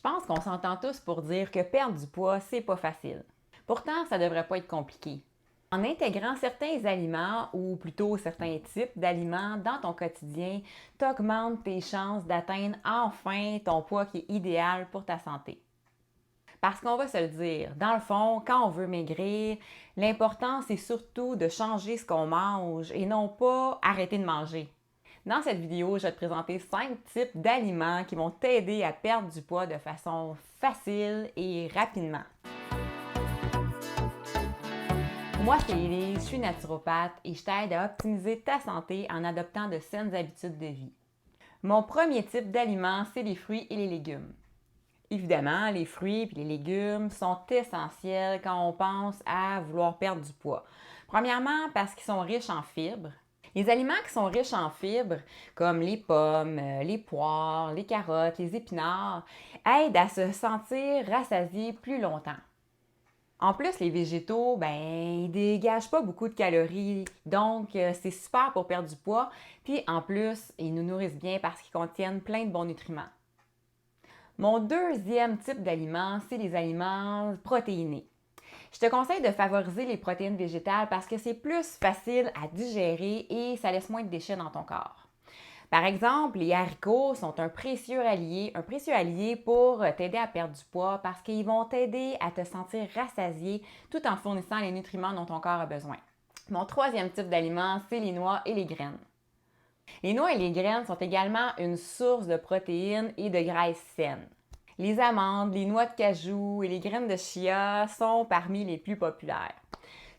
pense qu'on s'entend tous pour dire que perdre du poids, c'est pas facile. Pourtant, ça devrait pas être compliqué. En intégrant certains aliments, ou plutôt certains types d'aliments dans ton quotidien, tu augmentes tes chances d'atteindre enfin ton poids qui est idéal pour ta santé. Parce qu'on va se le dire, dans le fond, quand on veut maigrir, l'important c'est surtout de changer ce qu'on mange et non pas arrêter de manger. Dans cette vidéo, je vais te présenter 5 types d'aliments qui vont t'aider à perdre du poids de façon facile et rapidement. Moi, c'est Élise, je suis naturopathe et je t'aide à optimiser ta santé en adoptant de saines habitudes de vie. Mon premier type d'aliments, c'est les fruits et les légumes. Évidemment, les fruits et les légumes sont essentiels quand on pense à vouloir perdre du poids. Premièrement, parce qu'ils sont riches en fibres. Les aliments qui sont riches en fibres, comme les pommes, les poires, les carottes, les épinards, aident à se sentir rassasié plus longtemps. En plus, les végétaux, ils dégagent pas beaucoup de calories, donc c'est super pour perdre du poids. Puis en plus, ils nous nourrissent bien parce qu'ils contiennent plein de bons nutriments. Mon deuxième type d'aliments, c'est les aliments protéinés. Je te conseille de favoriser les protéines végétales parce que c'est plus facile à digérer et ça laisse moins de déchets dans ton corps. Par exemple, les haricots sont un précieux allié pour t'aider à perdre du poids parce qu'ils vont t'aider à te sentir rassasié tout en fournissant les nutriments dont ton corps a besoin. Mon troisième type d'aliment, c'est les noix et les graines. Les noix et les graines sont également une source de protéines et de graisses saines. Les amandes, les noix de cajou et les graines de chia sont parmi les plus populaires.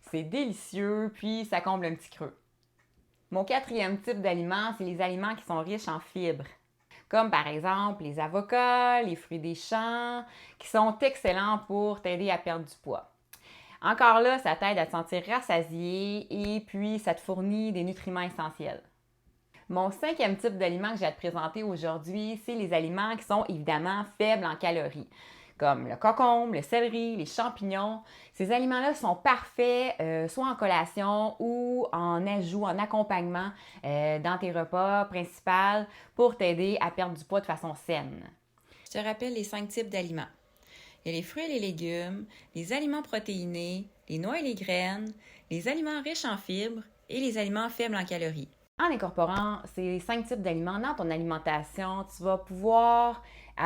C'est délicieux, puis ça comble un petit creux. Mon quatrième type d'aliments, c'est les aliments qui sont riches en fibres, comme par exemple les avocats, les fruits des champs, qui sont excellents pour t'aider à perdre du poids. Encore là, ça t'aide à te sentir rassasié et puis ça te fournit des nutriments essentiels. Mon cinquième type d'aliments que j'ai à te présenter aujourd'hui, c'est les aliments qui sont évidemment faibles en calories, comme le concombre, le céleri, les champignons. Ces aliments-là sont parfaits, soit en collation ou en ajout, en accompagnement dans tes repas principaux pour t'aider à perdre du poids de façon saine. Je te rappelle les 5 types d'aliments. Il y a les fruits et les légumes, les aliments protéinés, les noix et les graines, les aliments riches en fibres et les aliments faibles en calories. En incorporant ces 5 types d'aliments dans ton alimentation, tu vas pouvoir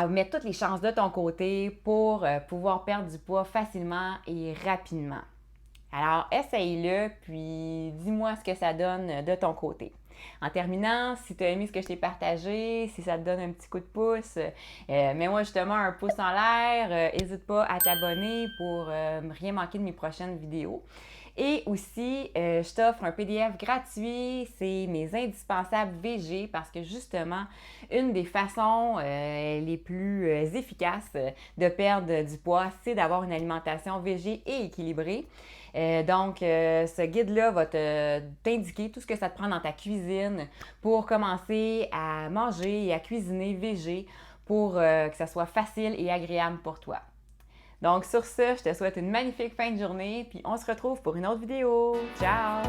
mettre toutes les chances de ton côté pour pouvoir perdre du poids facilement et rapidement. Alors, essaye-le, puis dis-moi ce que ça donne de ton côté. En terminant, si tu as aimé ce que je t'ai partagé, si ça te donne un petit coup de pouce, mets-moi justement un pouce en l'air. N'hésite pas à t'abonner pour rien manquer de mes prochaines vidéos. Et aussi, je t'offre un PDF gratuit, c'est mes indispensables VG parce que justement, une des façons les plus efficaces de perdre du poids, c'est d'avoir une alimentation VG et équilibrée. Donc, ce guide-là va t'indiquer tout ce que ça te prend dans ta cuisine pour commencer à manger et à cuisiner VG pour que ça soit facile et agréable pour toi. Donc, sur ce, je te souhaite une magnifique fin de journée, puis on se retrouve pour une autre vidéo. Ciao!